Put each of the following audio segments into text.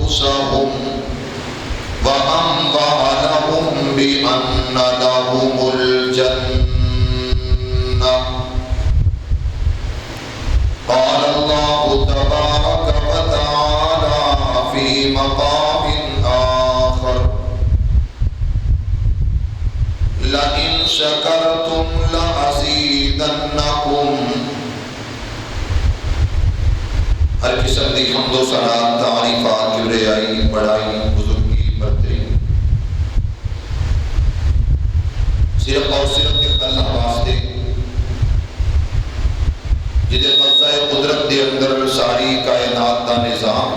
أنفسهم وأنبأ لهم بأن لهم الجنة قال الله تبارك وتعالى في مقام آخر لئن شكرتم لأزيدنكم. ہر قسم کی حمد و ثنا تعریفات کبریائی بڑائی بزرگی برتری صرف اور صرف ایک اللہ واسطے جدے قبضہ قدرت دے اندر ساری کائنات دا نظام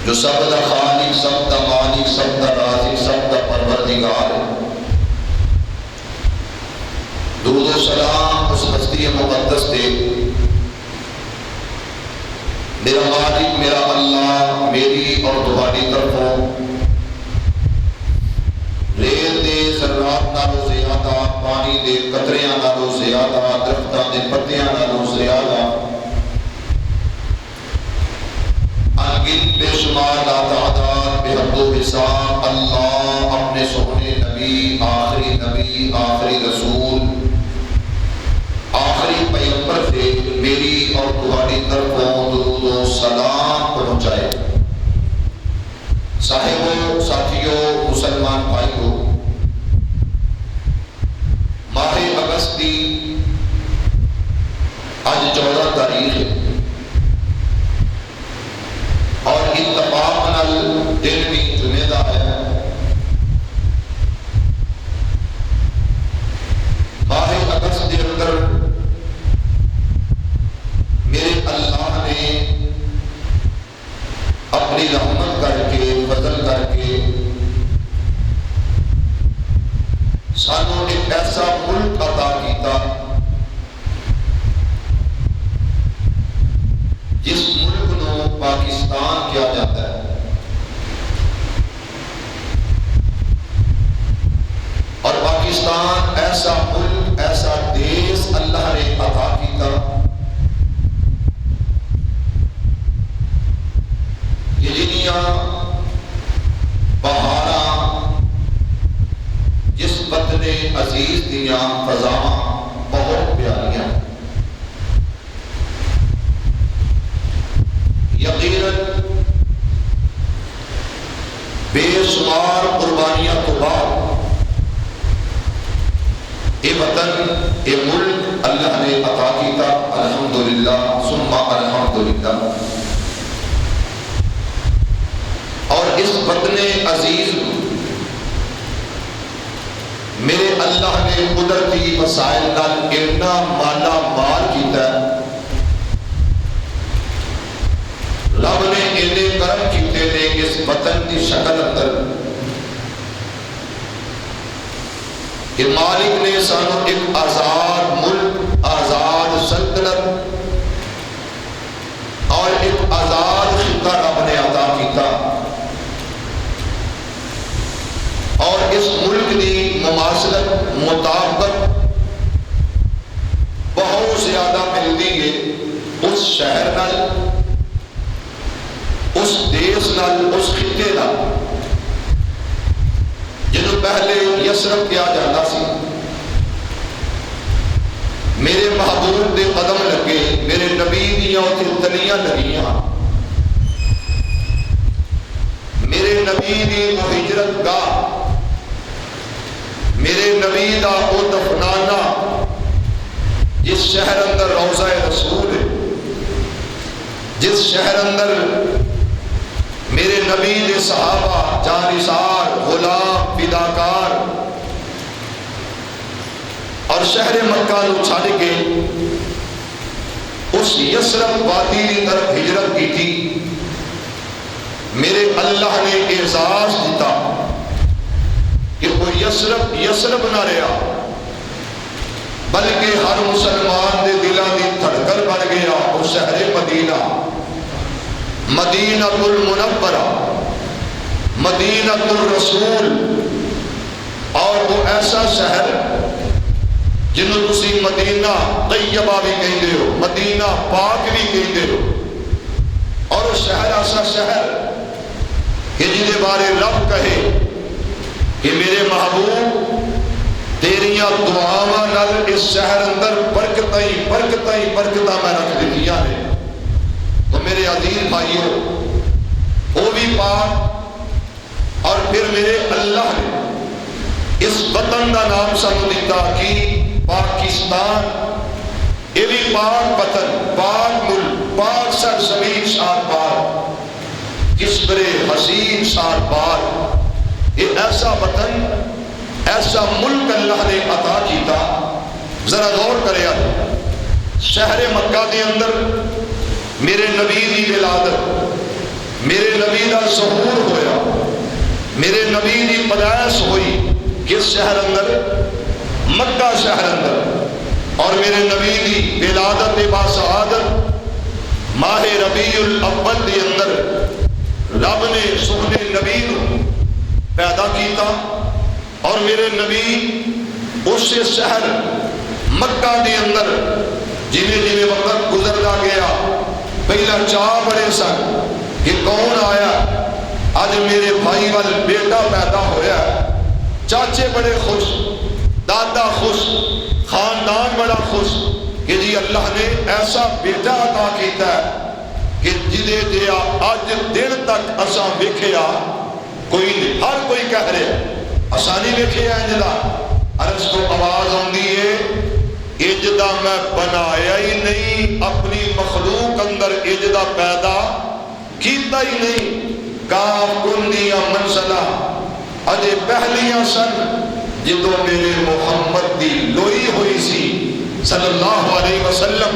جو سب دا خالق سب دا مالک سب دا رازق سب دا پروردگار ہے. درود و سلام اس ہستی مقدس دے میرا مالک میرا اللہ میری اور تمہاری طرفوں ریل دے ذرات نالوں زیادہ پانی دے قطریاں نالوں زیادہ درختاں دے پتیاں نالوں زیادہ انگن بے شمار لا تعداد بے حد و حساب اللہ اپنے سونے نبی آخری رسول آخری پیغمبر سے میری اور تمہاری طرفوں درود و سلام پہنچائے. صاحبوں ساتھیوں مسلمان بھائیوں، ماہ اگست کی آج 14 تاریخ ہے اور اتفاق نال دن بھی جمعہ دا ہے. ماہ اگست کے اندر میرے اللہ نے اپنی رحمت کر کے فضل کر کے سانوں ایک ایسا ملک عطا کیتا جس ملک نو پاکستان کیا جاتا ہے. اور پاکستان ایسا ملک ایسا دیس اللہ نے عطا کیتا جنیاں بہاراں جس وطن عزیز دیاں فضاواں بہت پیاریاں یقیناً بے شمار قربانیاں تو بعد یہ وطن یہ ملک اللہ نے عطا کیتا. الحمدللہ ثم الحمدللہ. اور اس وطن عزیز میرے اللہ نے قدرتی وسائل نال اتنا مالا مال کیتا ہے. رب نے اتنے کرم کیتے نے اس وطن کی شکل اندر کہ مالک نے سانو ایک آزاد ملک آزاد سلطنت اور ایک آزاد خطہ رب نے عطا کیتا. اور اس ملک کی مماثلت مطابقت بہت زیادہ ملتی ہے اس شہر نال اس دیس نال اس خطے نال جنہوں پہلے یسرف کیا جاتا سی. میرے محبوب دے قدم لگے میرے نبی دیاں اتنے تلیاں لگیاں میرے نبی دی وہ ہجرت گاہ میرے نبی دا وہ دفنانہ جس شہر اندر روضہ رسول ہے جس شہر اندر میرے نبی دے صحابہ جانثار غلام فداکار اور شہر مکہ نو چھڑ کے اس یسرف وادی کی طرف ہجرت کی تھی. میرے اللہ نے اعزاز دیتا کہ وہ یسرف نہ رہا بلکہ ہر مسلمان دے دلوں دی دھڑکن بن گیا وہ شہر مدینہ مدینہ المنورہ مدینہ الرسول. اور وہ ایسا شہر جنہوں تسی مدینہ طیبہ بھی کہندے ہو مدینہ پاک بھی کہندے ہو اور وہ شہر ایسا شہر کہ جنہیں بارے رب کہے کہ میرے محبوب تیریاں دعاواں نال اس شہر اندر برکتاں برکتاں میں رکھ دتیاں نے۔ تو میرے عزیز بھائیوں، وہ بھی پاک، اور پھر میرے اللہ نے اس وطن کا نام سانو دیتا کہ پاکستان، یہ بھی پاک وطن، پاک ملک، پاک سرزمین شاد باد، کسبر حسین شاد باد، یہ ایسا وطن، ایسا ملک اللہ نے عطا کیتا۔ ذرا غور کرے شہر مکہ دے اندر میرے نبی دی ولادت، میرے نبی دا ظہور ہویا، میرے نبی دی پیدائش ہوئی کس شہر اندر؟ مکہ شہر اندر۔ اور میرے نبی دی ولادت باسعادت ماہ ربیع الاول دے اندر رب نے سونے نبی نو پیدا کیتا، اور میرے نبی اس شہر مکہ دے اندر جنہیں وقت گزرتا گیا، پہلا چاہ بڑے سن کہ کون آیا، آج میرے بھائی وال بیٹا پیدا ہویا، چاچے بڑے خوش، دادا خوش، خاندان بڑا خوش کہ جی اللہ نے ایسا بیٹا عطا کیتا ہے کہ جدے دیا آج دن تک اساں ویکھیا کوئی نہیں۔ ہر کوئی کہہ رہے آسانی ویکھے انجدا، عرض کو آواز آندی ہے انجدا میں بنایا ہی نہیں، اپنی مخلوق اندر انجدا پیدا کیتا ہی نہیں۔ کاف کندیاں منزلہ اجے پہلیاں سن جدوں میرے محمد دی لوئی ہوئی سی صلی اللہ علیہ وسلم،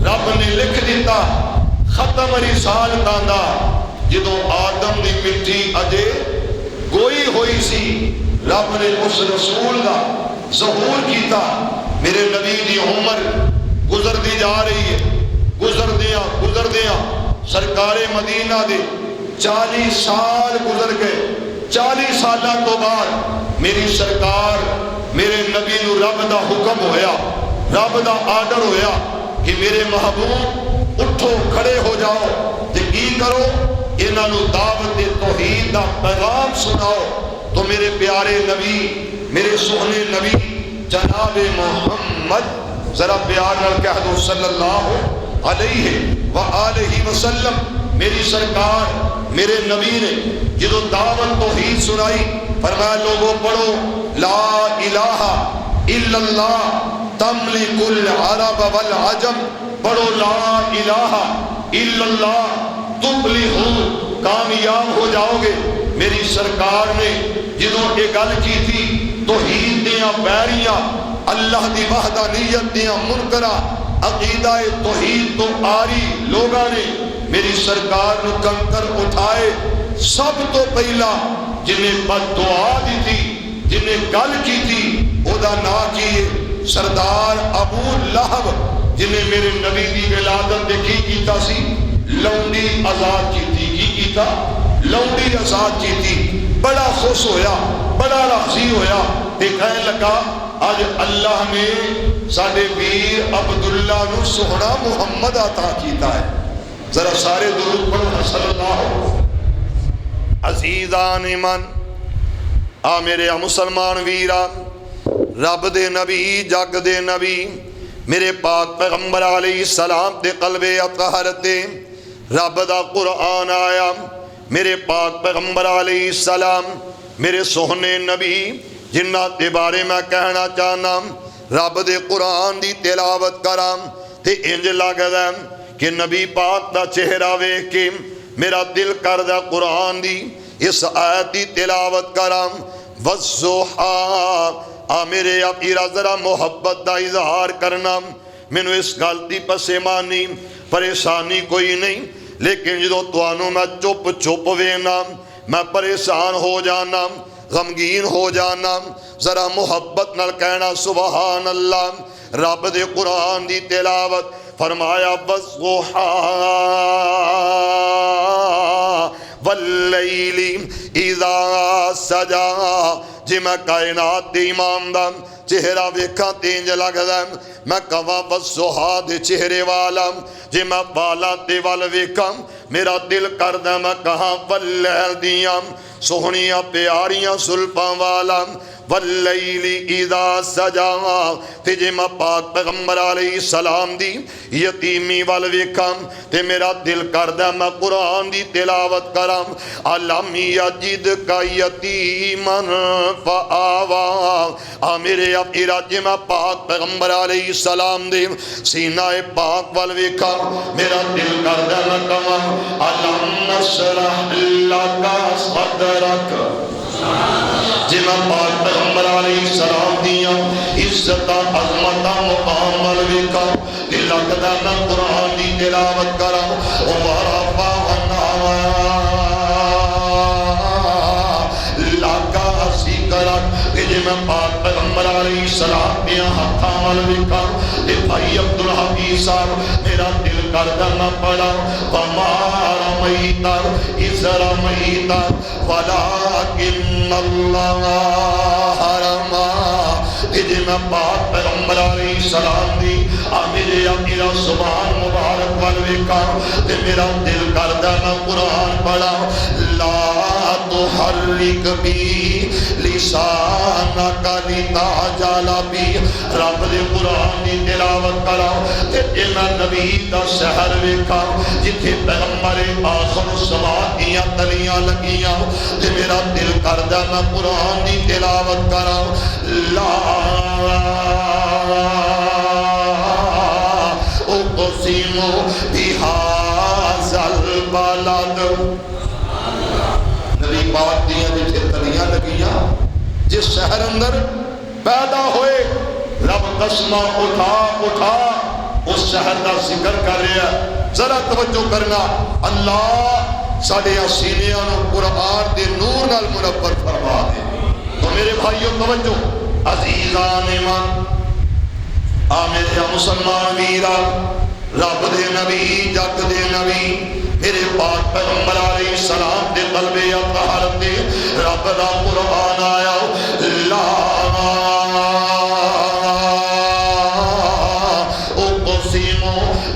رب نے لکھ دیتا ختم رسالتاں دا جدوں آدم دی مٹی اجے گوئی ہوئی سی، رب نے اس رسول کا ظہور کیتا۔ میرے نبی دی عمر گزر دی جا رہی ہے، گزر دیاں سرکار مدینہ دے 40 سال گزر گئے۔ 40 سالہ تو بعد میری سرکار میرے نبی نو رب دا حکم ہویا، رب دا آرڈر ہویا کہ میرے محبوب اٹھو کھڑے ہو جاؤ تے کی کرو، انہاں نو دعوت توحید دا پیغام سناؤ۔ تو میرے پیارے نبی، میرے سونے نبی جناب محمد، ذرا پیار نال کہہ دو صلی اللہ علیہ وآلہ وسلم، میری سرکار میرے نبی نے جدو دعوت توحید سنائی، فرمایا لوگوں پڑھو لا الہ الا اللہ تملک العرب والعجم، پڑھو لا الہ الا اللہ تفلحون، کامیاب ہو جاؤ گے۔ میری سرکار نے جدوں یہ گل کی تھی توحید دیاں بیریاں، اللہ دی وحدانیت دیاں منکرہ، عقیدہ توحید تو آری لوگاں نے میری سرکار نو کنکر اٹھائے۔ سب تو پہلا جنہیں بد دعا دی تھی، جنہیں گل کی تھی، او دا نا کیے سردار ابو لہب، جنہیں میرے نبی دی ولادت دے کی کیتا سی، لونڈی آزاد کی تھی۔ کی کیتا؟ لونڈی آزاد کی تھی۔ بڑا خوش ہویا، بڑا راضی ہویا، کہنے لگا آج اللہ نے ساڈے ویر عبداللہ نو سونا محمد عطا کیتا ہے۔ ذرا سارے درود پڑھو صلی اللہ عزیزان ایمان۔ آ میرے مسلمان ویرا، رب دے نبی، جگ دے نبی، میرے پاک پیغمبر علیہ السلام دے قلب اطہر تے رب دا قرآن آیا۔ میرے پاک پیغمبر علیہ السلام میرے سوہنے نبی جنہ دے بارے میں کہنا چاہنا، رب دے قرآن دی تلاوت کرام تے انج لگدا کہ نبی پاک دا چہرہ ویکھ کے میرا دل کردا قرآن دی اس آیت دی تلاوت کرام۔ والضحیٰ، میرے اپیرا ذرا محبت دا اظہار کرنا، مینوں اس غلطی پسیمانی پریشانی کوئی نہیں، لیکن جدو توانوں میں چپ وینا میں پریشان ہو جانا، غمگین ہو جانا۔ ذرا محبت نال کہنا سبحان اللہ۔ رب دے قرآن دی تلاوت، فرمایا والضحیٰ واللیل اذا سجا، جی میں کائنات دے امام دا چہرہ ویکھاں تے انج لگدا میں کہواں والضحیٰ دے چہرے والا، جی میں بالا تے وال ویکھاں میرا دل کردا میں کہاں واللیل دیاں سوہنیاں پیاریاں زلفاں والا، واللیل اذا سجا تے جے میں پاک پیغمبر علیہ السلام دی یتیمی وال ویکھاں تے میرا دل کردا میں قرآن دی تلاوت کراں، الم یجدک یتیما فآوا، میرے اپیرا جے میں پاک پیغمبر علیہ السلام دے سینہ پاک وال ویکھاں میرا دل کردا میں کہاں الم نشرح لک صدرک، جی میں پاک پیغمبر علیہ السلام دیاں عزت عظمت مقام والویکا دل لگدا میں قرآن دی تلاوت کراں ورفعنا لک ذکرک، جی میں پاک پیغمبر علیہ السلام دیاں ہتھاں والویکا تے بھائی عبدالحفیظ صاحب میرا دل کردا میں پڑھا وما رمیت اذ رمیت ولکن اللہ رما، جی میں پاک پیغمبر علیہ السلام دی میرے میرا زبان مبارک والویکا تے میرا دل کردا میں قرآن پڑھا لا تحرک بی لسانک لتعجل بی، رب دے قرآن دی تلاوت کرا تے جے میں نبی دا شہر ویکھا جتھے پیغمبر آخر الزمان دیاں تلیاں لگیاں تے میرا دل کردا میں قرآن دی تلاوت کرا لا اقسم بہذا البلد، نبی پاک دیاں جتھے تلیاں لگیاں جس شہر اندر پیدا ہوئے رب قسمہ اٹھا اٹھا اس شہر کا ذکر کر رہا ہے، ذرا توجہ کرنا اللہ ساڑھے سینیاں نو قرآن دے نور نال منور فرما دے۔ تو میرے بھائیوں توجہ عزیزان ایمان میرے مسلمان ویرا رب دے نبی جگ دے نبی میرے پاک پیغمبر علیہ السلام دے قلب اطہر دے رب دا قرآن آیا لا اقسم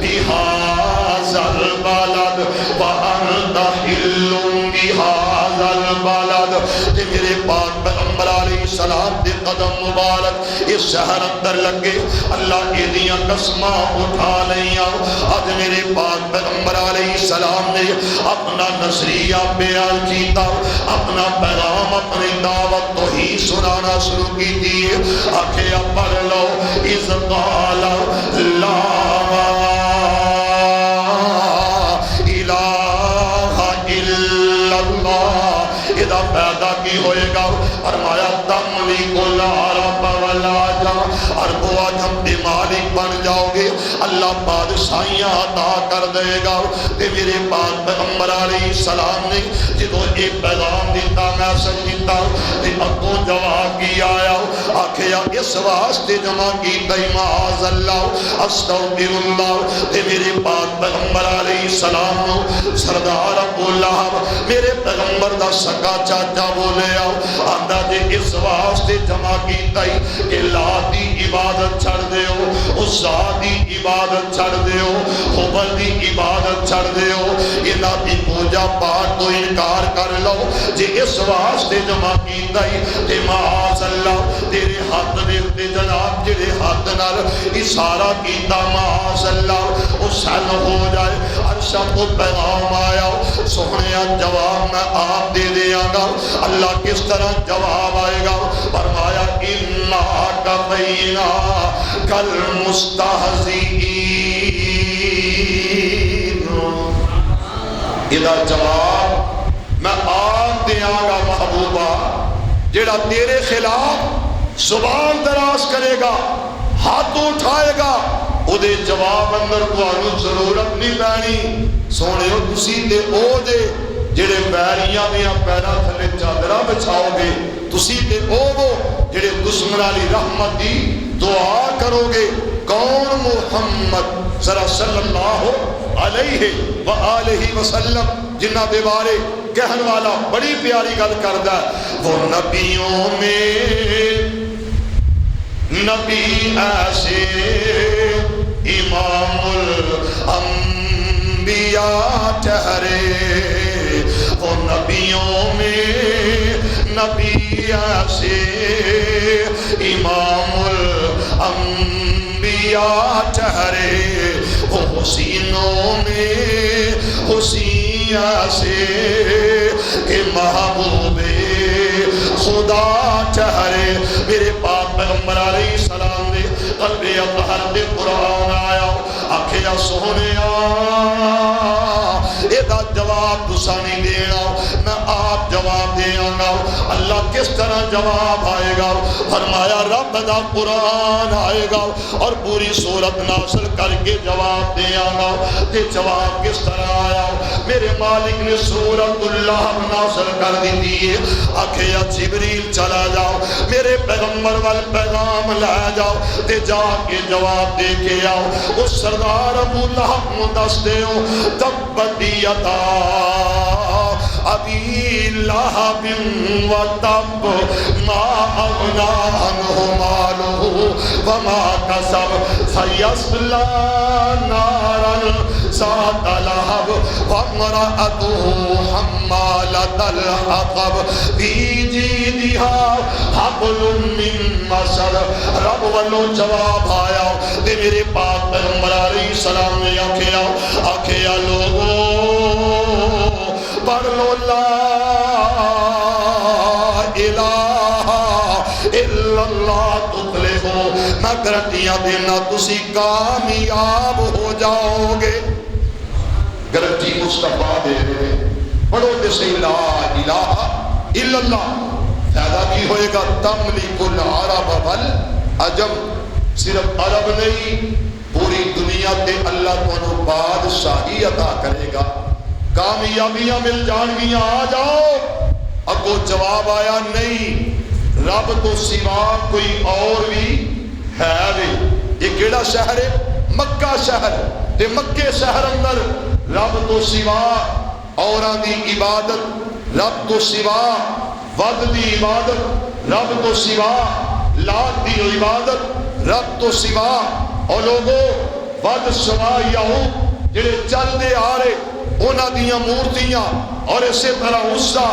بہذا البلد وانت حل بہذا البلد، تے میرے پاک پیغمبر علیہ السلام دے قدم مبارک اس شہر اندر لگے اللہ کی دیاں قسمہ اٹھا لیاں، آج میرے پاک پیغمبر علیہ السلام نے اپنا نظریہ بیان کیتا، اپنا پیغام اپنی دعوت تو ہی سنانا شروع کی دیئے، آکھیا پڑھ لو اذ قال لا الہ الا اللہ، اذا پیدا کی ہوئے گا فرمایا تملک العرب والعجم، عرب و عجم کے مالک بن جاؤ گے، اللہ بادشاہیاں عطا کر دے گا۔ تے میرے پاک پیغمبر علیہ السلام نے جدو ایک پیغام دیتا میسج دیتا تے اگوں جواب کی آیا آکھیا اس واسطے جمع کیتا معاذ اللہ استغفر اللہ، تے میرے پاک پیغمبر علیہ السلام نو سردار ابو لہب میرے پیغمبر دا سکا چاچا بولے آؤ آندہ جے اس واسطے جمع کیتا ہی کہ لا دی عبادت چھڑ دے ہو، اس دی عبادت چھڑ دے ہو، حبل دی عبادت چھڑ دے ہو، انہاں دی پوجا پاٹ تو انکار کر لو، جے اس واسطے جمع کیتا ہی تے معاذ اللہ تیرے ہاتھ دیکھتے جناب جڑے ہاتھ نال اشارہ کیتا معاذ اللہ اس حل ہو جائے، عرشہ کو پیغام آیا سوہنیا جواب میں آپ دے دیا گا، اللہ کس طرح جواب آئے گا، فرمایا اِنَّا کَفَيْنَا کَالْمُسْتَحْزِئِينَ، ادھر جواب میں آپ دیا گا محبوبہ جڑا تیرے خلاف زبان دراز کرے گا ہاتھ اٹھائے گا او دے جواب اندر کوانو ضرورت نہیں پہنی، سونے ہو تسی تے او دے جڑے بیریاں دیاں پیرا تھلے چادرہ بچھاؤ گے، تسی تے او وہ جڑے دشمن علی رحمت دی دعا کرو گے، کون محمد ذرا صلی اللہ علیہ وآلہ وسلم جنہ دے بارے کہن والا بڑی پیاری گل کردا ہے، وہ نبیوں میں نبی ایسے امام الانبیاء ٹھہرے، وہ نبیوں میں نبی ایسے امام الانبیاء ٹھہرے، وہ حسینوں میں حسین ایسے کہ محبوب خدا ٹھہرے۔ میرے پاک پیغمبر علیہ السلام نے قلب اطہر دے قرآن آیا، آکھیا سونیا ایدہ جواب تسا نہیں دینا، میں آپ جواب دیاں گا۔ اللہ کس طرح جواب آئے گا؟ فرمایا رب دا قرآن آئے گا اور پوری سورت نازل کر کے جواب دیاں گا۔ تے جواب کس طرح آیا؟ میرے مالک نے سورت اللہ نازل کر دی دیئے، آکھیا جبریل چلا جاؤ، میرے پیغمبر وال پیغام لے جاؤ، تے جا کے جواب دے کے آؤ۔ اس سردار ابو لہب مدستے ہو، تبت یدا ابی لہب و تب ما اغنا عنہ مالہ وما کسب سیصلی نارا ذات لہب وامرأتہ حمالۃ الحطب فی جیدہا حبل من مسد۔ رب والوں جواب آیا تے میرے پاک پیغمبر علیہ السلام نے آکھیا لوگوں پڑھ لو لا الہ الا اللہ تفلحو، میں گارنٹیاں دینا تسی کامیاب ہو جاؤ گے۔ گارنٹی مصطفیٰ دے رہے، پڑھو تے صحیح لا الہ الا اللہ۔ فائدہ کی ہوئے گا؟ تملک العرب والعجم، صرف عرب نہیں پوری دنیا تے اللہ تمہیں بادشاہی عطا کرے گا، کامیابیاں مل جان گیاں، آ جاؤ۔ اگو جواب آیا نہیں، رب تو سوا کوئی اور بھی ہے بھی۔ یہ کیڑا شہر ہے؟ مکہ شہر، تے مکے شہر اندر رب تو سوا اوراں دی عبادت، رب تو سوا ود دی عبادت، رب تو سوا لات دی عبادت، رب تو سوا اور لوگوں ود سوا یہود جڑے چل دے آ رہے اونا دیاں مورتیاں، اور اسی طرح عزا،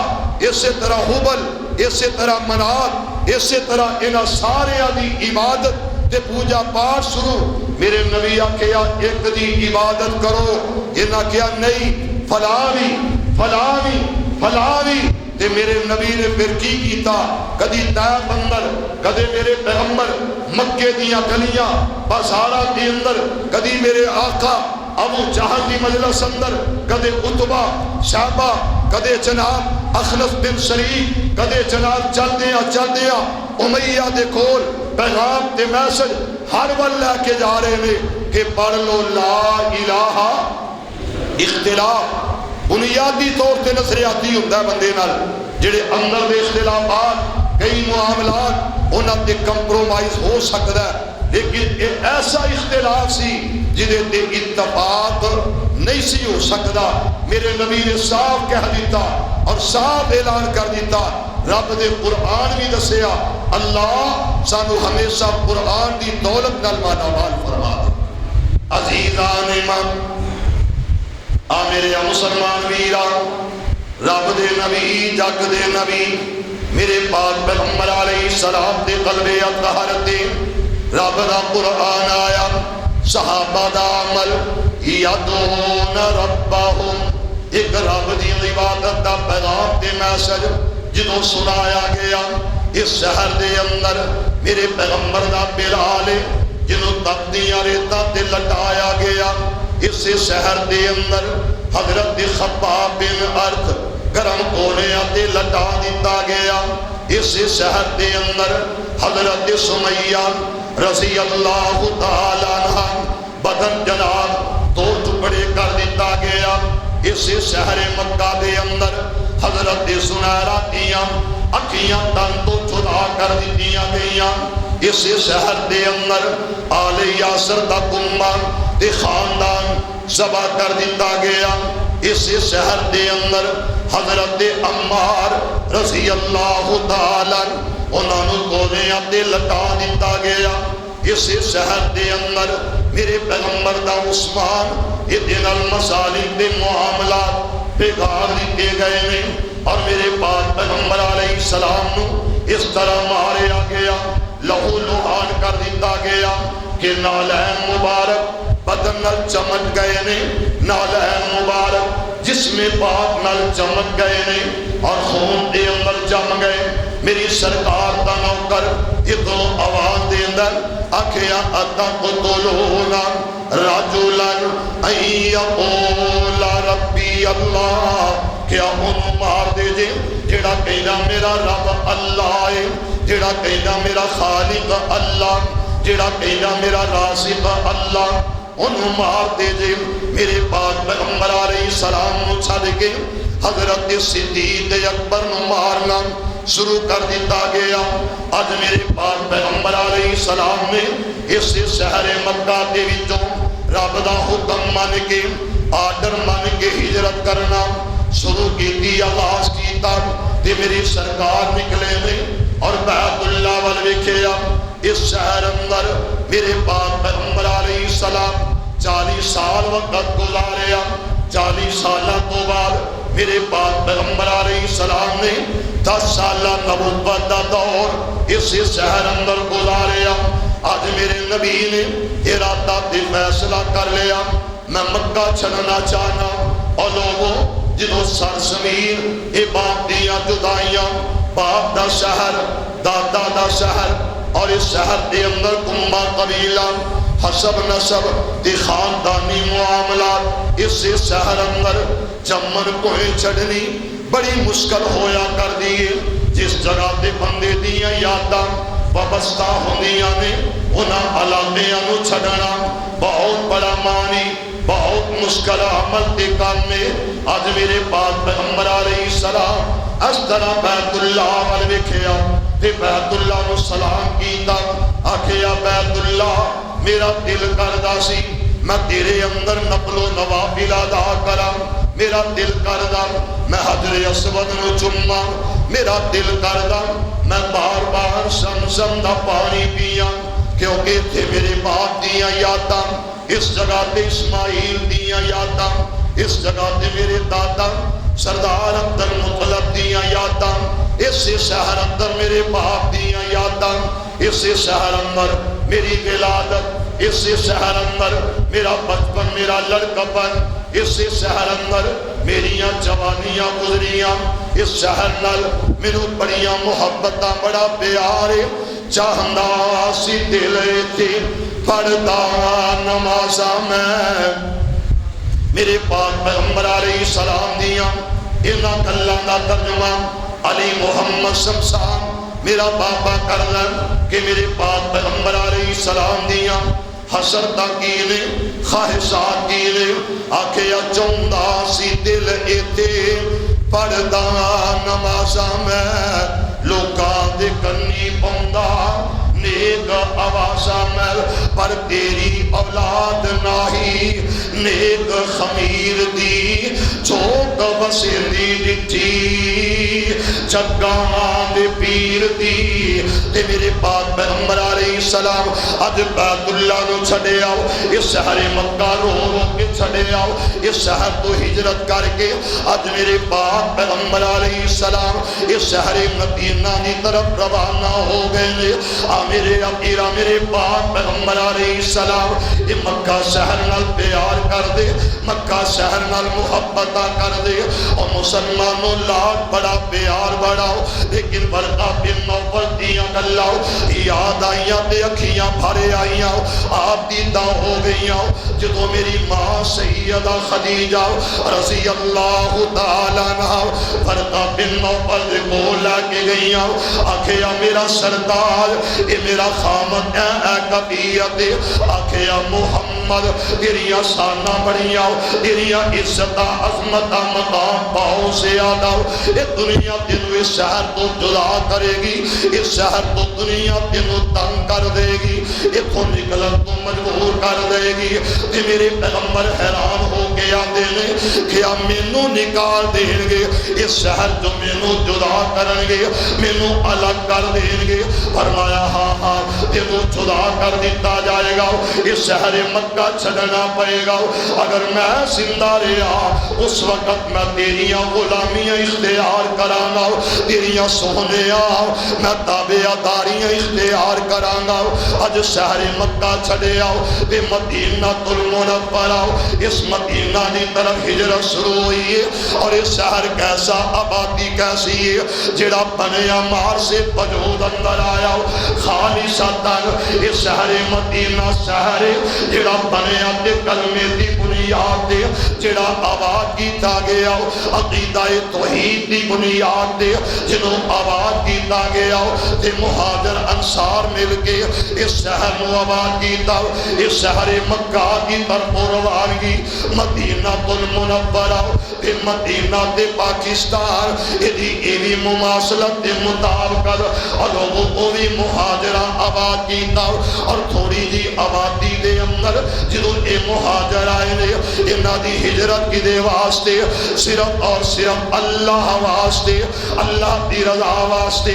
اسی طرح حبل، اسی طرح منات، اسی طرح انہاں سارے دی عبادت تے پوجا پاٹ شروع۔ میرے نبی آکھیا ایک دی عبادت کرو، انہاں کیا نہیں فلاوی فلاوی فلاوی۔ تے میرے نبی نے پھر کی کیتا؟ کدی طائف اندر، کدی میرے پیغمبر مکے دیاں گلیاں بازاراں دے اندر، کدی میرے آقا ابو جہل دی مجلس اندر، کدے عتبہ شعبہ، کدے جناب اخنس بن شریف، کدے جناب چل دیاں امیہ دے کول پیغام تے میسج ہر ول لے کے جا رہے ہیں کہ پڑھ لو لا الہ۔ اختلاف بنیادی طور تے نظریاتی ہوندہ ہے بندے نال، جڑے اندر دے اختلافات کئی معاملات انہاں تے کمپرومائز ہو سکتا ہے، لیکن ایک ایسا اختلاف سی جدے تے اتفاق نہیں سی ہو سکتا۔ میرے نبی نے صاف کہہ دیتا اور صاف اعلان کر دیتا، رب دے قرآن بھی دسیا اللہ سانو ہمیشہ قرآن دی دولت نال مالا مال فرما دے۔ عزیزان ایمان، میرے مسلمان ویرا، رب دے نبی جگ دے نبی میرے پاک پیغمبر علیہ السلام دے قلب اطہر تے رب دا قرآن آیا، صحابہ دا عمل یدعون ربہم، ایک رب دی عبادت دا پیغام تے میسج جنہوں سنایا گیا اس شہر دے اندر۔ میرے پیغمبر دا بلال جنہوں تقدیاں ریتاں تے لٹایا گیا اس شہر دے اندر، حضرت خباب بن ارد گرم کولیاں تے لٹا دیتا گیا اس شہر دے اندر۔ حضرت سمیہ رضی اللہ تعالیٰ عنہ بدن جناب دو ٹکڑے کر دیتا گیا اس شہر مکہ دے اندر۔ حضرت سنیرہ دیاں اکھیاں تن تو جدا کر دیتیاں گئیاں اس شہر دے اندر۔ آل یاسر دا کنبہ تے خاندان ذبح کر دیتا گیا اس شہر دے اندر حضرت عمار رضی اللہ تعالیٰ انہوں نے گولیاں تے لٹا دیتا گیا. اس شہر دے اندر میرے پیغمبر دا عثمان ادن المسالک دے معاملات بگاڑ دیتے گئے نے اور میرے پاک پیغمبر علیہ السلام نو اس طرح ماریا گیا, لہو لہان کر دیتا گیا کہ نالین مبارک بدن نل چمک گئے نے, نالین مبارک جسم پاک نل چمک گئے نے اور خون دے اندر جم گئے. میری سرکار دا نوکر ادھو آواز دے اندر آکھیا اتقتلون رجلا ان یقول ربی اللہ, کیا انہوں مار دے جے جڑا کہنا میرا رب اللہ ہے, جڑا کہنا میرا خالق اللہ, جڑا کہنا میرا رازق اللہ, انہوں مار دے جے. میرے پاک پیغمبر علیہ السلام نو چھڑ کے حضرت صدیق اکبر نو مارنا شروع کر دیتا گیا. آج میرے پاک پیغمبر علیہ السلام نے اس شہر مکہ دے وچوں رب دا حکم مان کے آرڈر مان کے ہجرت کرنا شروع کی, آغاز کیتا تے میری سرکار نکلے نے اور بیت اللہ وال ویکھیا. اس شہر اندر میرے پاک پیغمبر علیہ السلام 40 سال وقت گزاریا. 40 سالہ تو بعد میرے پاک پیغمبر علیہ السلام نے 10 سالہ نبوت دا دور اس شہر اندر گزاریا. آج میرے نبی نے ارادہ تے فیصلہ کر لیا میں مکہ چھڑنا چاہنا. اور لوگوں جنہوں سرزمین اے باپ دیاں جدائیاں, باپ دا شہر دادا دا شہر اور اس شہر دے اندر کنبہ قبیلہ حسب نسب تے خاندانی معاملات اس شہر اندر جمن کوئے چڑھنی بڑی مشکل ہویا کر دیئے. جس جگہ دے بندے دیاں یاداں وابستہ ہوندیاں نے انہاں علاقیاں نو چھڑنا بہت بڑا معنی بہت مشکل عمل دے کام میں. آج میرے پاک پیغمبر علیہ السلام اس طرح بیت اللہ وال ویکھیا تے بیت اللہ نو سلام کیتا. آکھیا بیت اللہ میرا دل کردا سی میں تیرے اندر نقل و نوافل ادا کراں, میرا دل کردا میں حجر اسود نو چوماں, میرا دل کردا میں بار بار زمزم دا پانی پیاں کیونکہ تھے میرے باپ دیاں یاداں, اس جگہ تے اسماعیل دیاں یاداں, اس جگہ تے میرے دادا سردار عبد المطلب دیاں یاداں, اس شہر اندر میرے باپ دیاں یاداں, اس شہر اندر میری ولادت, اس شہر اندر میرا بچپن میرا لڑکپن, اس شہر اندر میریاں جوانیاں گزریاں. اس شہر نال مینوں بڑیاں محبتاں بڑا پیار ہے. چاہندا سی دل تے پڑھدا نمازاں میں میرے پاک پیغمبر علیہ السلام دیاں انہاں گلاں دا ترجمہ علی محمد شمشان میرا بابا کرن کہ میرے پاک پیغمبر علیہ السلام دیاں حسرتاں کینے خواہشات کینے. آکھیا چوندا سی دل ایتے پڑھدا نمازاں میں لوکاں دے کنی پوندا نیک آوازاں میں پر تیری اولاد ناہی نیک خمیر دی چوک بسیندی ڈٹھی جگاں دے پیر دی. تے میرے پاک پیغمبر علیہ السلام اج بیت اللہ نو چھڑے آؤ, اس شہر مکہ رو رو کے چھڑے آؤ, اس شہر تو ہجرت کر کے اج میرے پاک پیغمبر علیہ السلام اس شہر مدینہ دی طرف روانہ ہو گئے. میرے اپیرا میرے پاک پیغمبر علیہ السلام یہ مکہ شہر نال پیار کر دے, مکہ شہر نال محبتہ کر دے. اور مسلمانوں لاکھ بڑا پیار بڑھاؤ, لیکن ورقہ بن نوفل دیاں گلاؤ یاد آئیاں تے اکھیاں بھرے آئیاں آپ دیدہ ہو گئیاں جدو میری ماں سیدہ خدیجہ رضی اللہ تعالیٰ عنہ ورقہ بن نوفل کو لے کے گئیاں. آکھیا میرا سردار اے میرا خامد اے کبیت, آکھیا محمد تیریاں سانہ بڑیاں تیریاں عزتہ عظمتہ مقام بہت زیادہ. یہ دنیا تینوں اس شہر تو جدا کرے گی, اس شہر تو دنیا تینوں تنگ کر دے گی, اتھوں نکلن تو مجبور کر دے گی. تے میرے پیغمبر حیران ہو کے آدھے نے کیا مینوں نکال دیں گے اس شہر جو مینوں جدا کرن گے مینوں الگ کر دیں گے فرمایا ہاں ہاں تینوں جدا کر دیتا جائے گا اس شہر مکہ چھڈنا پائے گا اگر میں زندہ رہا اس وقت میں تیریاں غلامیاں اختیار کرانا تیریاں سونیاں میں تابعداریاں اختیار کرانا اج شہر مکہ چھڈے آؤ تے مدینہ المنورہ آؤ اس مدینہ دی طرف ہجرت شروع ہوئی ہے اور اس شہر کیسا آبادی کیسی ہے جڑا بنیا مار سے وجود اندر آیا خالصتاً اس شہر مدینہ شہر جڑا بنیا تے کلمے دی بنیاد دے جڑا آباد کیتا گیا عقیدہ توحید دی بنیاد دے جنوں آباد کیتا گیا تے مہاجر انصار مل کے اس شہر نو آباد کیتا اس شہر مکہ کی طرف روانگی مدینہ المنورہ تے مدینہ تے پاکستان ایدی ایوی مماثلت تے مطابقت اور وہ بھی مہاجرہ آباد کیتا اور تھوڑی جی آبادی دے اندر جدو اے مہاجر آئے نے انہاں دی ہجرت کی دے واسطے صرف اور صرف اللہ واسطے اللہ دی رضا واسطے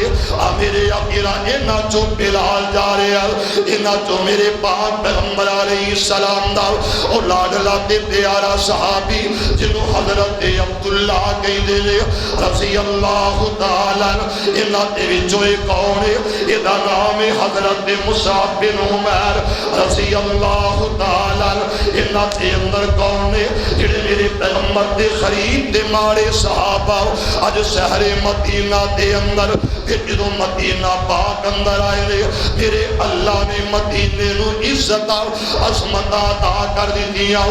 میرے اپیرا انہاں جو بلال جا رہے ہیں انہاں جو میرے پاک پیغمبر علیہ السلام دا اور لاڈلا تے پیارا صحابی جنہوں حضرت عبداللہ کہیں دے لے رضی اللہ تعالیٰ انہاں تے وچوں کون ہے ادھا نام حضرت مصعب بن عمیر رضی اللہ تعالیٰ انہاں تے اندر کون ہے جڑے میرے پیغمبر دے خرید دے مارے صحابہ اج شہر مدینہ دے اندر جدو مدینہ پاک اندر آئے لے میرے اللہ نے مدینے نو عزت عظمت عطا کر دی دیا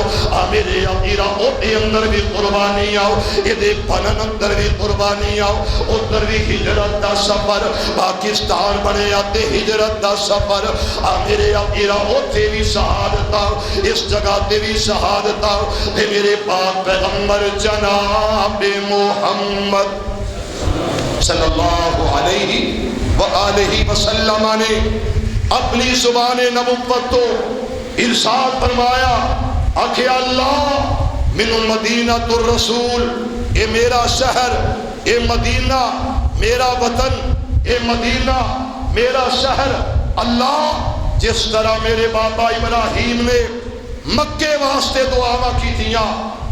میرے امیرہ اوٹے اندر بھی قربانی آؤ ادھے بنن اندر بھی قربانی آؤ ادھر بھی ہجرت دا سفر پاکستان بنے آتے ہجرت دا سفر میرے امیرہ اوٹے بھی شہادت آؤ اس جگہ تے بھی شہادت آؤ تے میرے پاک پیغمبر جناب محمد صلی اللہ علیہ وآلہ وسلم نے اپنی زبان نبوت تو ارشاد فرمایا آکھے اللہ من مدینہ الرسول اے میرا شہر اے مدینہ میرا وطن اے مدینہ میرا شہر اللہ جس طرح میرے بابا ابراہیم نے مکے واسطے دعا کی تھیاں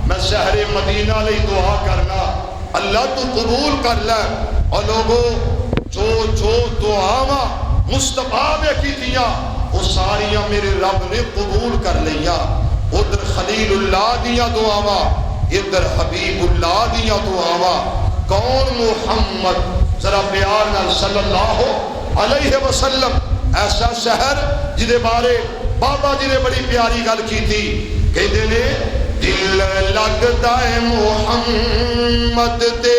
میں شہر مدینہ لئی دعا کرنا اللہ تو قبول کر لے اور لوگوں جو دعاواں مصطفیٰ نے کی دیا وہ ساریاں میرے رب نے قبول کر لیا ادھر خلیل اللہ دیا دعاواں ادھر حبیب اللہ دیا دعاواں کون محمد ذرا پیار نال صلی اللہ علیہ وسلم ایسا شہر جدے بارے بابا جی نے بڑی پیاری گل کی تھی کہتے نے دل لگدا ہے محمد دے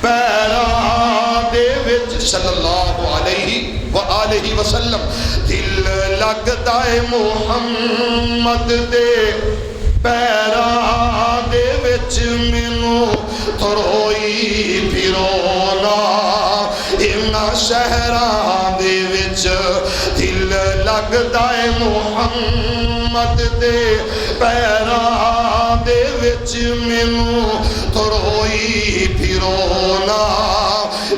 پیراں دے وچ صلی اللہ علیہ وآلہ وسلم دل لگدا ہے محمد دے پیراں دے وچ مینوں تروئی پھرونا انہاں شہراں دے وچ دل لگدا ہے محمد دے پیراں دے وچ مینوں تروئی پھرونا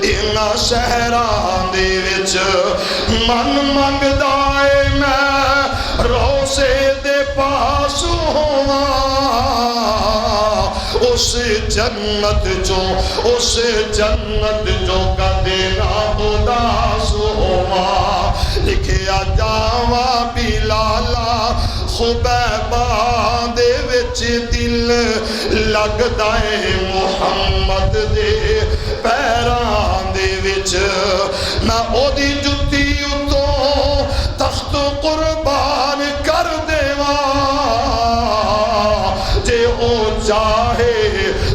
انہاں شہراں دے وچ من منگدا اے میں روزے دے پاس ہوواں اس جنت جو کدے نہ اداس ہوواں لکھیا جاواں بلالا خبیباں دے وچ دل لگدا اے محمد دے پیراں دے وچ میں او دی جُتی اتوں تخت قربان کر دیواں جے او چاہے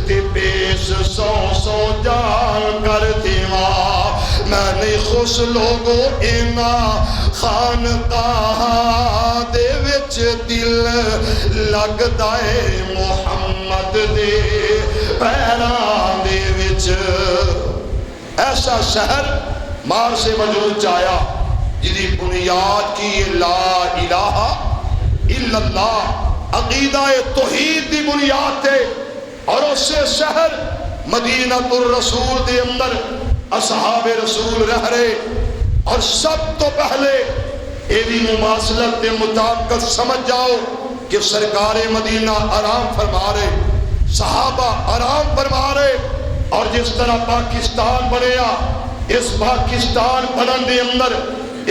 تے پیش سو جان کر دیواں میں نے خوش لوگوں انہاں خانقاہ دے وچ دل لگدا اے محمد دے پیراں دے وچ ایسا شہر مار سے وجود چایا جدی بنیاد کی لا الہ الا اللہ عقیدہ توحید دی بنیاد تے اور اسے شہر مدینہ الرسول دے اندر اصحاب رسول رہ رہے اور سب تو پہلے ایوی مماثلت دے مطابقت سمجھ جاؤ کہ سرکار مدینہ آرام فرما رہے، صحابہ آرام فرما رہے، اور جس طرح پاکستان بنیا اس پاکستان بنن دے اندر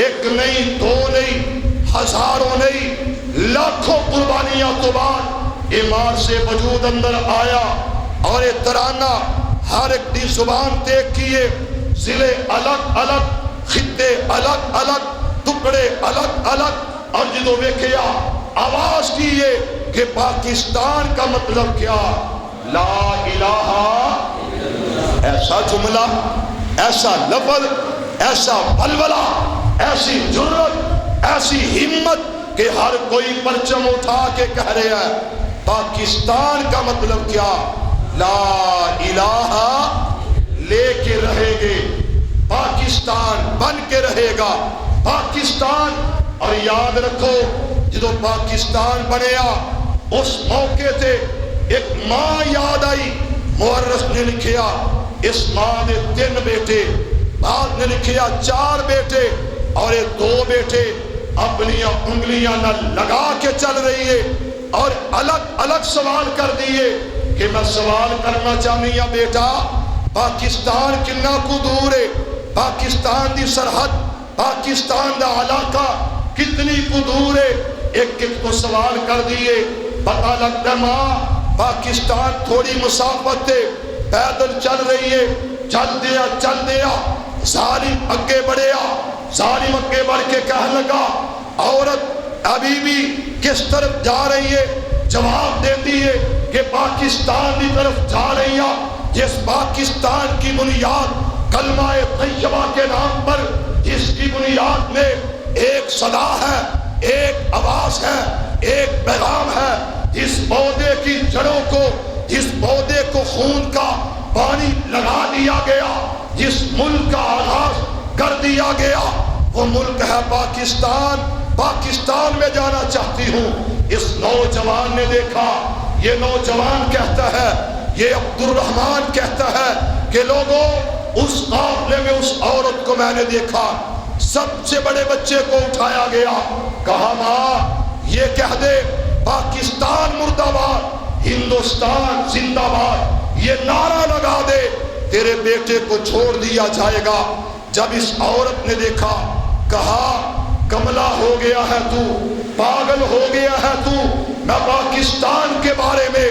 ایک نہیں دو نہیں ہزاروں نہیں لاکھوں قربانیاں تو بعد ایمان سے وجود اندر آیا اور یہ ترانہ ہر ایک دی زبان تے کیے، ضلع الگ الگ، خطے الگ الگ، ٹکڑے الگ الگ، اور جدو ویکھیا آواز کیے کہ پاکستان کا مطلب کیا؟ لا الہ، ایسا جملہ، ایسا لفظ، ایسا بلبلہ، ایسی جرت، ایسی ہمت کہ ہر کوئی پرچم اٹھا کے کہہ رہا ہے پاکستان کا مطلب کیا؟ لا الہ لے کے رہے گے، پاکستان بن کے رہے گا پاکستان۔ اور یاد رکھو جدو پاکستان بنیا اس موقع تے ایک ماں یاد آئی، مورخ نے لکھیا اس ماں نے 3 بیٹے، بعد نے لکھیا 4 بیٹے، اور یہ 2 بیٹے اپنی انگلیاں نہ لگا کے چل رہی ہے اور الگ الگ سوال کر دیے کہ میں سوال کرنا چاہنی ہوں بیٹا پاکستان کنا کو دور ہے، پاکستان دی سرحد، پاکستان دا علاقہ کتنی کو دور ہے؟ ایک ایک کو سوال کر دیے، پتہ لگتا ماں پاکستان تھوڑی مسافت ہے، پیدل چل رہی ہے، چل دیا ظالم اگے بڑھیا، ظالم اگے بڑھ کے کہنے لگا عورت ابھی بھی کس طرف جا رہی ہے؟ جواب دیتی ہے کہ پاکستان کی طرف جا رہی ہے، جس پاکستان کی بنیاد کلمہ طیبہ کے نام پر، جس کی بنیاد میں ایک صدا ہے، ایک آواز ہے، ایک پیغام ہے، جس پودے کی جڑوں کو، جس پودے کو خون کا پانی لگا دیا گیا، جس ملک کا آغاز کر دیا گیا، وہ ملک ہے پاکستان۔ پاکستان میں جانا چاہتی ہوں۔ اس نوجوان نے دیکھا، یہ نوجوان کہتا ہے، یہ عبد الرحمن کہتا ہے کہ لوگوں اس قافلے میں اس عورت کو میں نے دیکھا، سب سے بڑے بچے کو اٹھایا گیا، کہا ماں یہ کہہ دے پاکستان مرد آباد، ہندوستان زندہ باد، یہ نعرہ لگا دے، تیرے بیٹے کو چھوڑ دیا جائے گا۔ جب اس عورت نے دیکھا کہا کملا ہو گیا ہے تو، پاگل ہو گیا ہے تو، میں پاکستان کے بارے میں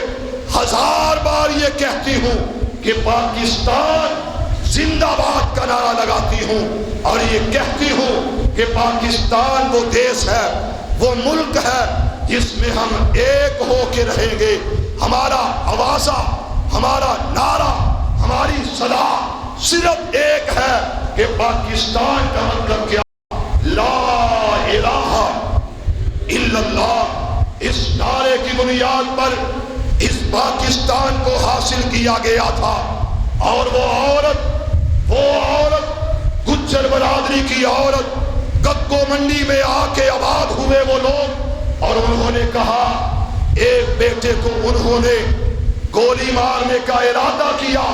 1000 بار یہ کہتی ہوں کہ پاکستان زندہ باد کا نعرہ لگاتی ہوں، اور یہ کہتی ہوں کہ پاکستان وہ دیش ہے، وہ ملک ہے جس میں ہم ایک ہو کے رہیں گے۔ ہمارا آوازہ، ہمارا نعرہ، ہماری صدا صرف ایک ہے کہ پاکستان کا مطلب کیا؟ لا الہ الا اللہ۔ اس نعرے کی بنیاد پر اس پاکستان کو حاصل کیا گیا تھا، اور وہ عورت گجر برادری کی عورت، گگو منڈی میں آ کے آباد ہوئے وہ لوگ، اور انہوں نے کہا ایک بیٹے کو انہوں نے گولی مارنے کا ارادہ کیا۔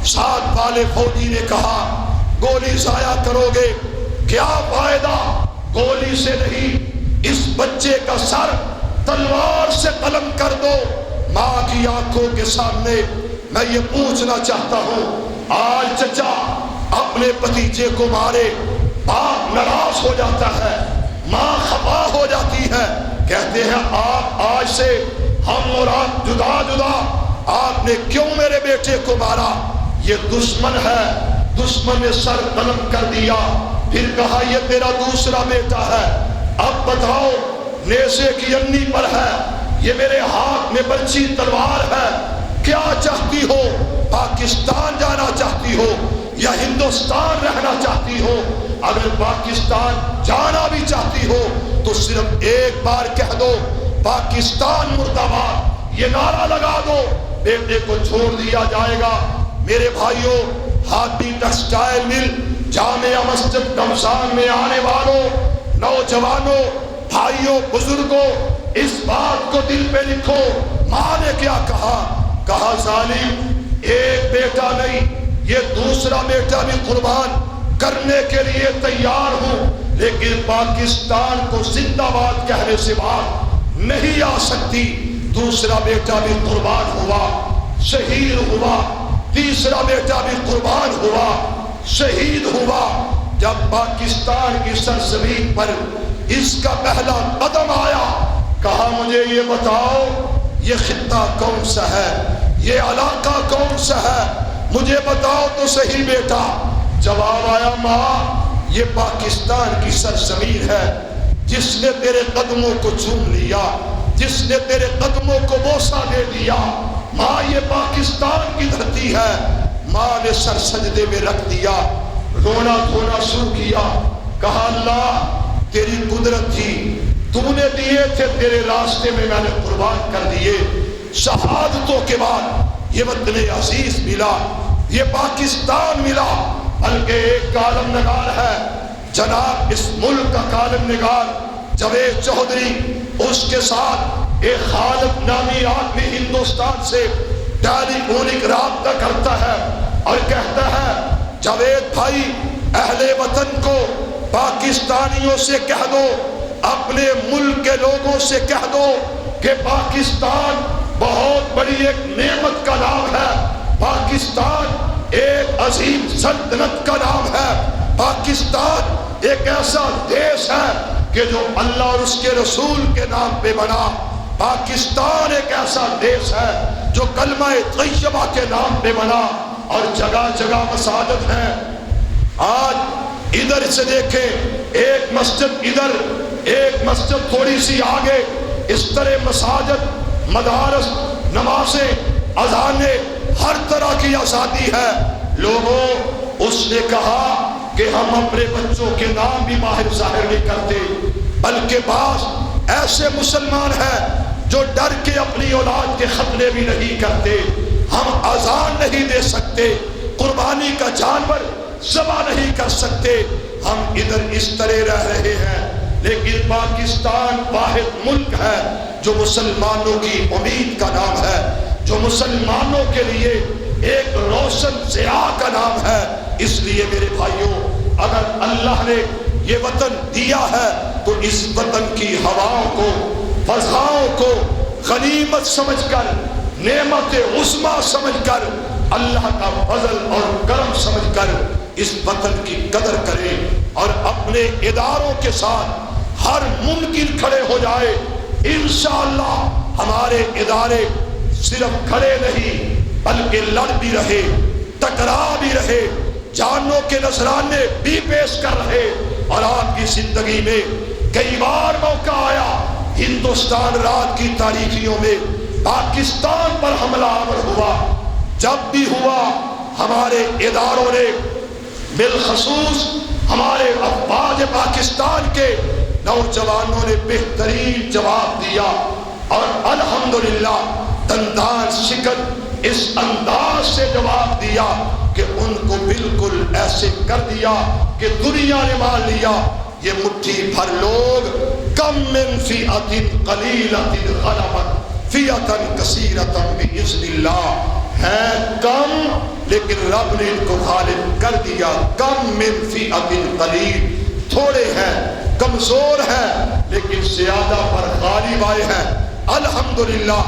ساتھ والے فوجی نے کہا گولی ضائع کرو گے، کیا فائدہ؟ گولی سے نہیں، اس بچے کا سر تلوار سے قلم کر دو۔ ماں کی آنکھوں کے سامنے میں یہ پوچھنا چاہتا ہوں، آج چچا اپنے بھتیجے کو مارے، باپ ناراض ہو جاتا ہے، ماں خفا ہو جاتی ہے، کہتے ہیں آپ آج سے ہم اور آپ جدا جدا، آپ نے کیوں میرے بیٹے کو مارا؟ یہ دشمن ہے۔ دشمن نے سر قلم کر دیا، پھر کہا یہ تیرا دوسرا بیٹا ہے، اب بتاؤ نیزے کی انی پر ہے، یہ میرے ہاتھ میں برچی تلوار ہے، کیا چاہتی ہو؟ پاکستان جانا چاہتی ہو یا ہندوستان رہنا چاہتی ہو؟ اگر پاکستان جانا بھی چاہتی ہو تو صرف ایک بار کہہ دو پاکستان مرد آباد، یہ نعرہ لگا دو، بیٹے کو چھوڑ دیا جائے گا۔ میرے بھائیوں، ہاتھی ٹیکسٹائل مل، جامعہ مسجد رمضان میں آنے والوں، نوجوانوں، بھائیوں، بزرگوں، اس بات کو دل پہ لکھو۔ ماں نے کیا کہا؟ کہا ظالم ایک بیٹا نہیں، یہ دوسرا بیٹا بھی قربان کرنے کے لیے تیار ہوں، لیکن پاکستان کو زندہ باد کہنے سے بات نہیں آ سکتی۔ دوسرا بیٹا بھی قربان ہوا، شہید ہوا، تیسرا بیٹا بھی قربان ہوا، شہید ہوا۔ جب پاکستان کی سرزمین پر اس کا پہلا قدم آیا، کہا مجھے یہ بتاؤ یہ خطہ کون سا ہے، یہ علاقہ کون سا ہے، مجھے بتاؤ تو صحیح بیٹا۔ جواب آیا ماں یہ پاکستان کی سرزمین ہے، جس نے تیرے قدموں کو چوم لیا، جس نے تیرے قدموں کو بوسہ دے دیا، ماں یہ پاکستان کی دھرتی ہے۔ ماں نے سر سجدے میں رکھ دیا، رونا دھونا شروع کیا، کہا اللہ تیری قدرت تھی، تو نے دیے تھے، تیرے راستے میں میں نے قربان کر دیے۔ شہادتوں کے بعد یہ وطن عزیز ملا، یہ پاکستان ملا، بلکہ ایک کالم نگار ہے جناب اس ملک کا کالم نگار جاوید چودھری، اس کے ساتھ ایک خالد نامی آدمی ہندوستان سے ٹیلی فونک رابطہ کرتا ہے اور کہتا ہے جاوید بھائی اہل وطن کو پاکستانیوں سے کہہ دو، اپنے ملک کے لوگوں سے کہہ دو کہ پاکستان بہت بڑی ایک نعمت کا نام ہے، پاکستان ایک عظیم سلطنت کا نام ہے، پاکستان ایک ایسا دیش ہے کہ جو اللہ اور اس کے رسول کے نام پہ بنا، پاکستان ایک ایسا دیش ہے جو کلمہ طیبہ کے نام پہ بنا، اور جگہ جگہ مساجد ہیں۔ آج ادھر سے دیکھیں ایک مسجد ادھر، ایک مسجد تھوڑی سی آگے، اس طرح مساجد، مدارس، نمازیں، اذانیں، ہر طرح کی آزادی ہے۔ لوگوں اس نے کہا کہ ہم اپنے بچوں کے نام بھی باہر ظاہر نہیں کرتے، بلکہ بعض ایسے مسلمان ہیں جو ڈر کے اپنی اولاد کے ختنے بھی نہیں کرتے۔ ہم اذان نہیں دے سکتے، قربانی کا جانور ذبح نہیں کر سکتے، ہم ادھر اس طرح رہ رہے ہیں۔ لیکن پاکستان واحد ملک ہے جو مسلمانوں کی امید کا نام ہے، جو مسلمانوں کے لیے ایک روشن ضیاء کا نام ہے۔ اس لیے میرے بھائیوں اگر اللہ نے یہ وطن دیا ہے تو اس وطن کی ہواؤں کو، فضاؤں کو غنیمت سمجھ کر، نعمت عظمیٰ سمجھ کر، اللہ کا فضل اور کرم سمجھ کر اس وطن کی قدر کرے اور اپنے اداروں کے ساتھ ہر ممکن کھڑے ہو جائے۔ انشاءاللہ ہمارے ادارے صرف کھڑے نہیں بلکہ لڑ بھی رہے، ٹکرا بھی رہے، جانوں کے نذرانے بھی پیش کر رہے۔ اور آپ کی زندگی میں کئی بار موقع آیا ہندوستان رات کی تاریخیوں میں پاکستان پر حملہ آور ہوا، جب بھی ہوا ہمارے اداروں نے بالخصوص ہمارے افواج پاکستان کے نوجوانوں نے بہترین جواب دیا، اور الحمدللہ دندان شکن اس انداز سے جواب دیا کہ ان کو بالکل ایسے کر دیا کہ دنیا نے مان لیا یہ مٹھی بھر لوگ کم من فئۃ قلیلۃ غلبت فئۃ کثیرۃ بإذن اللہ، ہیں کم لیکن رب نے ان کو غالب کر دیا۔ کم من فئۃ قلیل، تھوڑے ہیں، کمزور ہیں، لیکن زیادہ پر غالب آئے ہیں۔ الحمدللہ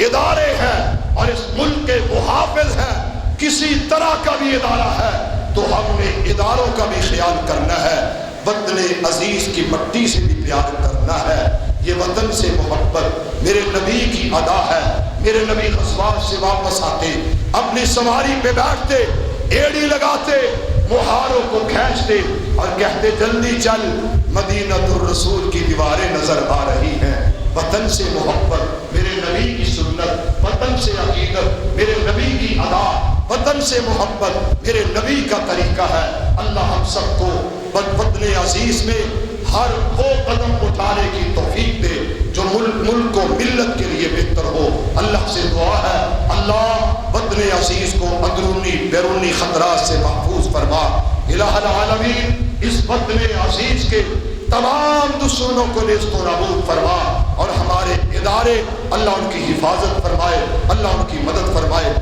ادارے ہیں اور اس ملک کے محافظ ہیں، کسی طرح کا بھی ادارہ ہے تو ہم نے اداروں کا بھی خیال کرنا ہے، وطن عزیز کی مٹی سے بھی پیار کرنا ہے۔ یہ وطن سے محبت میرے نبی کی ادا ہے۔ میرے نبی غزوات سے واپس آتے، اپنی سواری پہ بیٹھتے، ایڑی لگاتے، مہاروں کو کھینچتے اور کہتے جلدی چل، مدینہ الرسول کی دیواریں نظر آ رہی ہیں۔ وطن سے محبت میرے نبی کی سنت، وطن سے عقیدت میرے نبی کی ادا، وطن سے محبت میرے نبی کا طریقہ ہے۔ اللہ ہم سب کو وطن عزیز میں ہر وہ قدم اٹھانے کی توفیق دے جو ملک و ملت کے لیے بہتر ہو۔ اللہ سے دعا ہے اللہ وطن عزیز کو اندرونی بیرونی خطرات سے محفوظ فرما۔ الہ العالمین اس وطن عزیز کے تمام دشمنوں کو نیست و نابود فرما اور ہمارے ادارے، اللہ ان کی حفاظت فرمائے، اللہ ان کی مدد فرمائے۔